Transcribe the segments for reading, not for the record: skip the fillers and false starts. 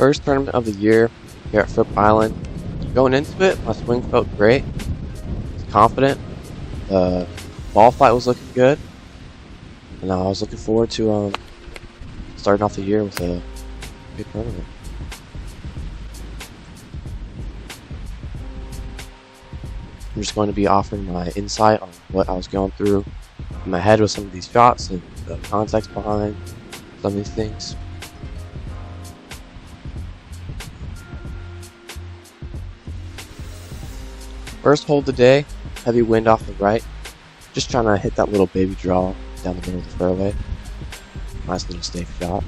First tournament of the year here at Fripp Island. Going into it, my swing felt great. I was confident. The ball flight was looking good. And I was looking forward to starting off the year with a good tournament. I'm just going to be offering my insight on what I was going through in my head with some of these shots and the context behind some of these things. First hole today, heavy wind off the right. Just trying to hit that little baby draw down the middle of the fairway. Nice little safe shot.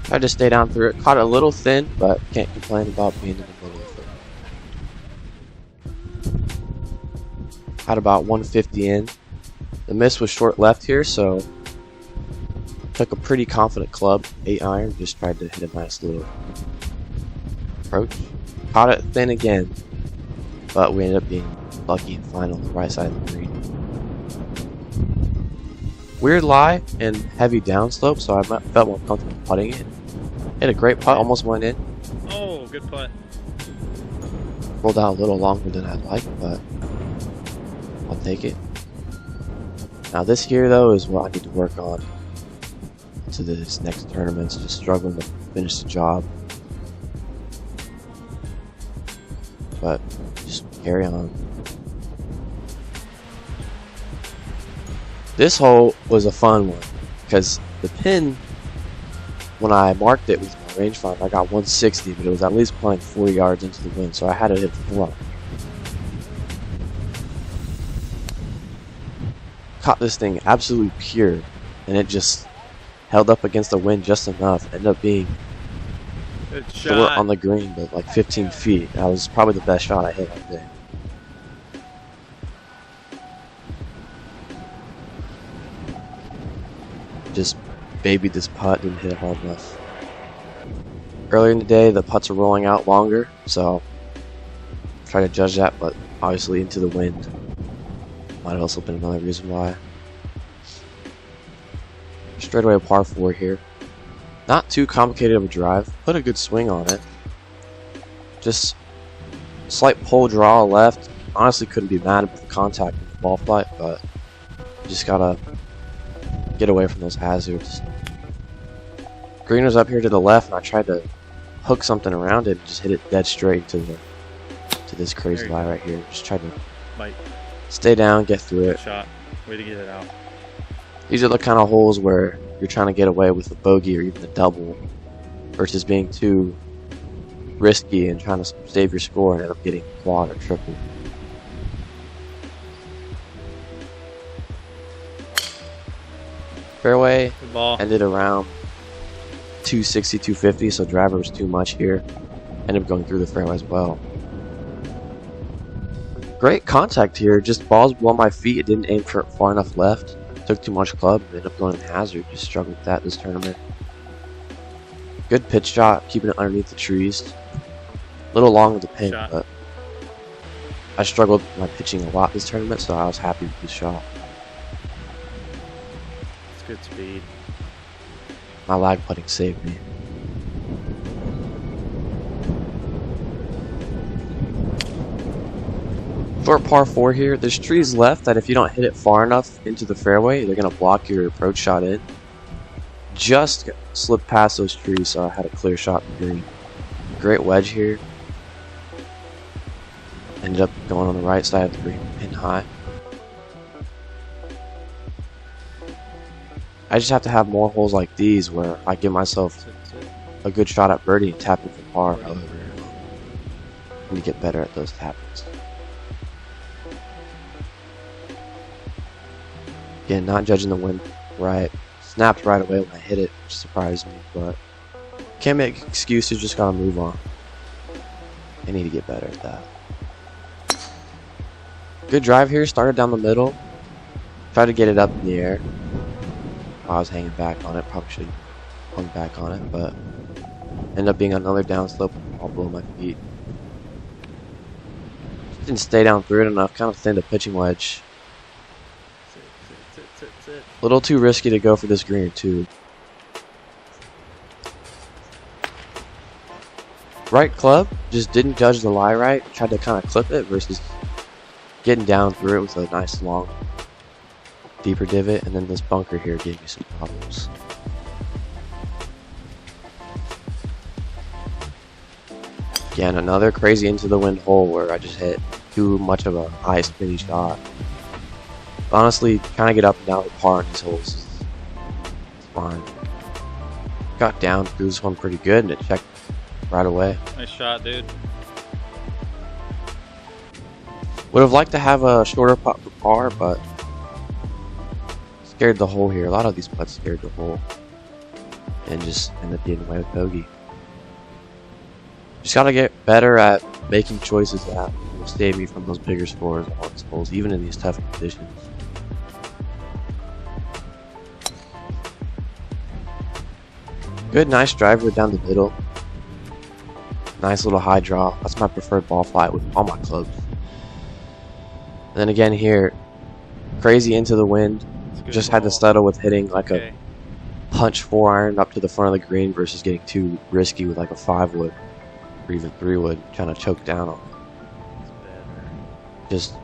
Tried to stay down through it. Caught it a little thin, but can't complain about being in the middle of it. Had about 150 in. The miss was short left here, so took a pretty confident club, 8-iron, just tried to hit a nice little approach. Caught it thin again, but we ended up being lucky and fine on the right side of the green. Weird lie and heavy downslope, so I felt more comfortable putting it. Hit a great putt, almost went in. Oh, good putt. Rolled out a little longer than I'd like, but I'll take it. Now this here though is what I need to work on to this next tournament. Just struggling to finish the job, but just carry on. This hole was a fun one because the pin, when I marked it with my rangefinder, I got 160, but it was at least playing 40 yards into the wind, so I had to hit the front. Caught this thing absolutely pure, and it just held up against the wind just enough. Ended up being short on the green, but like 15 feet. That was probably the best shot I hit that day. Just babied this putt, didn't hit it hard enough. Earlier in the day, the putts are rolling out longer, so try to judge that, but obviously into the wind might have also been another reason why. Straight away a par 4 here. Not too complicated of a drive. Put a good swing on it. Just slight pull draw left. Honestly couldn't be mad with the contact with the ball flight, but just gotta get away from those hazards. Green was up here to the left, and I tried to hook something around it and just hit it dead straight to this crazy lie right here. Just tried to stay down, get through it. Shot. Way to get it out. These are the kind of holes where you're trying to get away with a bogey or even a double versus being too risky and trying to save your score and end up getting quad or triple. Fairway ended around 260, 250, so driver was too much here. Ended up going through the fairway as well. Great contact here, just balls below my feet. It didn't aim far enough left. Took too much club, ended up going in hazard. Just struggled with that this tournament. Good pitch shot, keeping it underneath the trees. A little long with the pin, but I struggled with my pitching a lot this tournament, so I was happy with this shot. It's good speed. My lag putting saved me. Short par 4 here. There's trees left that if you don't hit it far enough into the fairway, they're going to block your approach shot in. Just slipped past those trees, so I had a clear shot from green. Great wedge here. Ended up going on the right side of the green, pin high. I just have to have more holes like these where I give myself a good shot at birdie and tap it for par. I need to get better at those tap-ins. Again, not judging the wind right. Snapped right away when I hit it, which surprised me, but can't make excuses, just gotta move on. I need to get better at that. Good drive here, started down the middle. Tried to get it up in the air. I was hanging back on it, probably should have hung back on it, but ended up being another downslope all below my feet. Didn't stay down through it enough, kind of thinned a pitching wedge. little too risky to go for this green too. Right club, just didn't judge the lie right. Tried to kind of clip it versus getting down through it with a nice long deeper divot, and then this bunker here gave me some problems. Again, another crazy into the wind hole where I just hit too much of a high spinny shot. Honestly, trying to get up and down the par in these holes is fine. Got down through this one pretty good and it checked right away. Nice shot, dude. Would have liked to have a shorter putt for par, but scared the hole here. A lot of these putts scared the hole and just ended up getting away with bogey. Just gotta get better at making choices that will save me from those bigger scores on these holes, even in these tough conditions. Good, nice driver down the middle. Nice little high draw. That's my preferred ball flight with all my clubs. And then again here, crazy into the wind. Just had to settle with hitting like a punch 4-iron up to the front of the green versus getting too risky with like a 5-wood or even 3-wood, trying to choke down on it. Just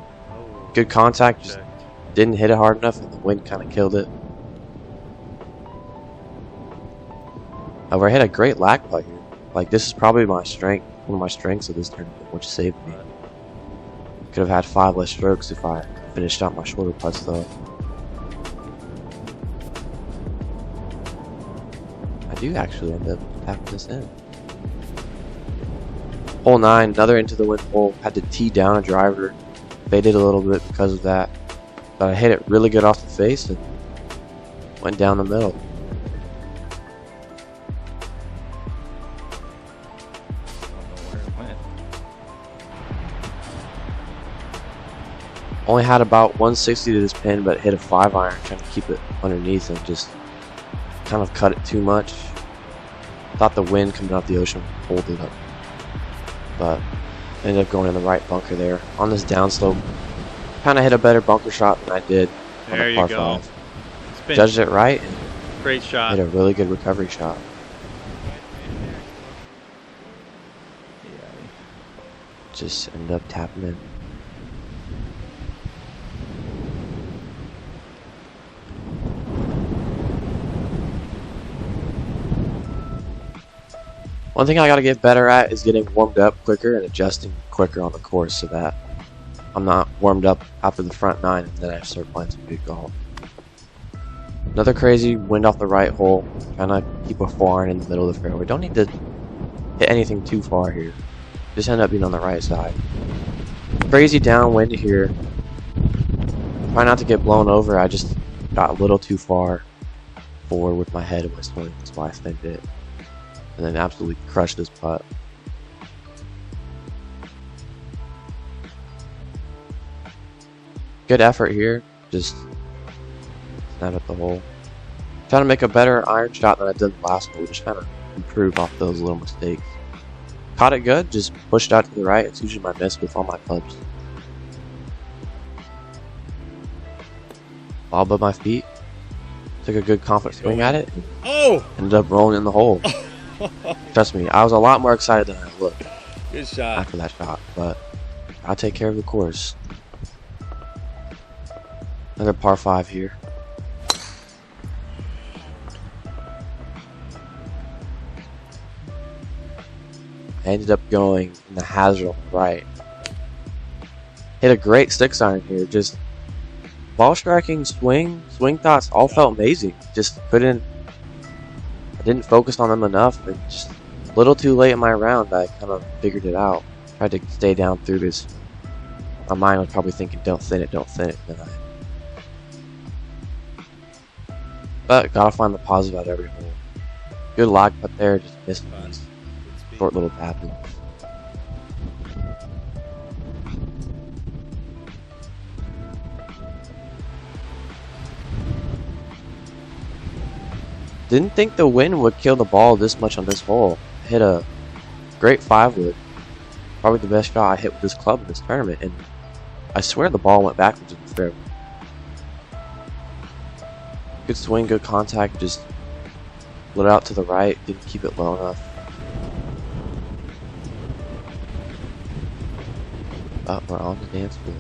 good contact, just didn't hit it hard enough and the wind kind of killed it. However, I hit a great lag putt here. Like, this is probably my strength, one of my strengths of this tournament, which saved me. Could have had 5 less strokes if I finished out my shorter putts though. I do actually end up tapping this in. Hole 9, another into the wind hole. Had to tee down a driver. Faded a little bit because of that. But I hit it really good off the face and went down the middle. Only had about 160 to this pin, but hit a 5-iron trying to keep it underneath and just kind of cut it too much. Thought the wind coming out the ocean would hold it up, but ended up going in the right bunker there. On this downslope, kind of hit a better bunker shot than I did on the par 5. Judged it right and great shot. hit a really good recovery shot. Just ended up tapping in. One thing I gotta get better at is getting warmed up quicker and adjusting quicker on the course so that I'm not warmed up after the front 9 and then I start playing some big golf. Another crazy wind off the right hole, trying to keep a 4-iron in the middle of the fairway. Don't need to hit anything too far here. Just end up being on the right side. Crazy downwind here. Try not to get blown over. I just got a little too far forward with my head and my swing. That's why I thinned it. And then absolutely crushed this putt. Good effort here. Just snap at the hole. Trying to make a better iron shot than I did last hole. Just trying to improve off those little mistakes. Caught it good. Just pushed out to the right. It's usually my miss with all my clubs. Ball above my feet. Took a good confident swing at it. Oh! Ended up rolling in the hole. Trust me, I was a lot more excited than I looked. Good shot. After that shot, but I'll take care of the course. Another par 5 here. I ended up going in the hazard on the right. Hit a great 6-iron here. Just ball striking, swing thoughts all felt amazing. Just I didn't focus on them enough, and just a little too late in my round I kind of figured it out. Tried to stay down through this. My mind was probably thinking, don't thin it. But gotta find the positive out of every hole. Good lag putt there, just missed these short little tappings. Didn't think the wind would kill the ball this much on this hole. Hit a great 5-wood. Probably the best shot I hit with this club in this tournament, and I swear the ball went backwards in the fairway. Good swing, good contact, just lit out to the right, didn't keep it low enough. But we're on the dance floor.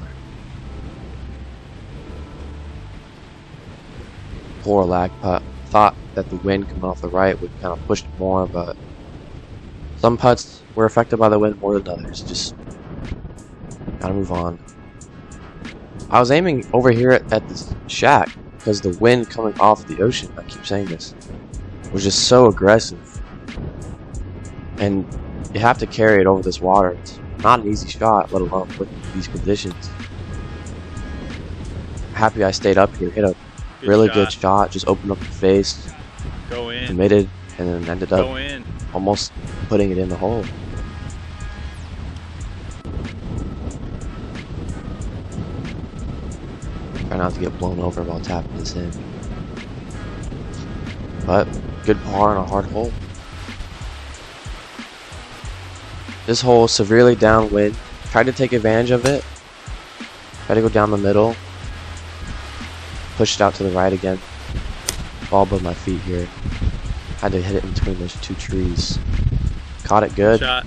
Poor lag putt. Thought that the wind coming off the right would kind of push it more, but some putts were affected by the wind more than others. Just gotta move on. I was aiming over here at this shack because the wind coming off the ocean, I keep saying this, was just so aggressive. And you have to carry it over this water. It's not an easy shot, let alone with these conditions. Happy I stayed up here, hit a really good shot, just opened up the face, Go in. committed, and then ended up Go in. almost putting it in the hole. Try not to get blown over while tapping this in. But good par on a hard hole. This hole is severely downwind. Tried to take advantage of it. Tried to go down the middle. Pushed it out to the right again. Ball above my feet here. Had to hit it in between those two trees. Caught it good. Shot.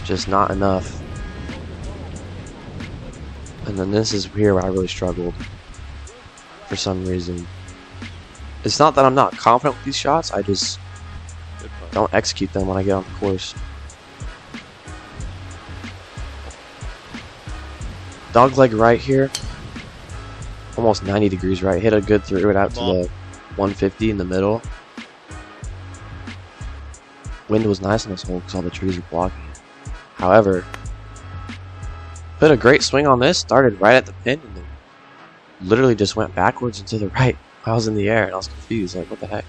Just not enough. And then this is here where I really struggled. For some reason. It's not that I'm not confident with these shots. I just Good putt. don't execute them when I get on the course. Dog leg right here. Almost 90 degrees right. Hit a good through it out to the 150 in the middle. Wind was nice in this hole because all the trees were blocking it. However, put a great swing on this. Started right at the pin and then literally just went backwards and to the right. I was in the air and I was confused. Like, what the heck?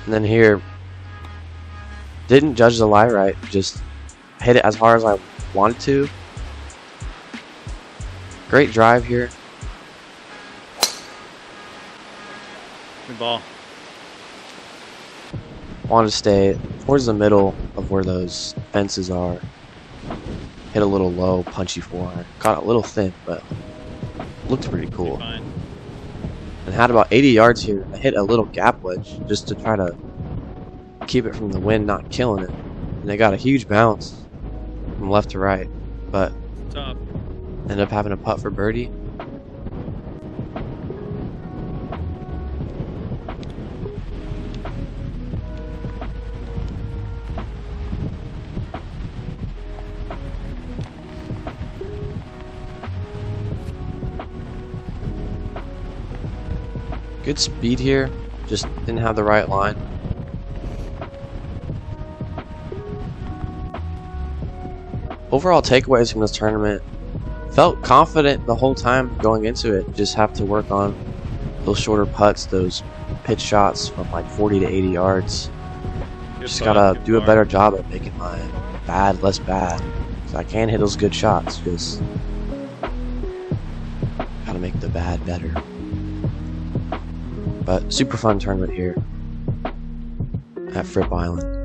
And then here, didn't judge the lie right. Just hit it as hard as I wanted to. Great drive here. Good ball. Wanted to stay towards the middle of where those fences are. Hit a little low, punchy forehand. Got a little thin, but looked pretty cool. Fine. And had about 80 yards here. I hit a little gap wedge just to try to keep it from the wind not killing it. And I got a huge bounce from left to right, but Top. ended up having a putt for birdie. Good speed here, just didn't have the right line. Overall takeaways from this tournament, felt confident the whole time going into it. Just have to work on those shorter putts, those pitch shots from like 40 to 80 yards. Good Just putt, gotta good do a par. better job at making my bad less bad. 'Cause I can hit those good shots, just gotta make the bad better. But super fun tournament here at Fripp Island.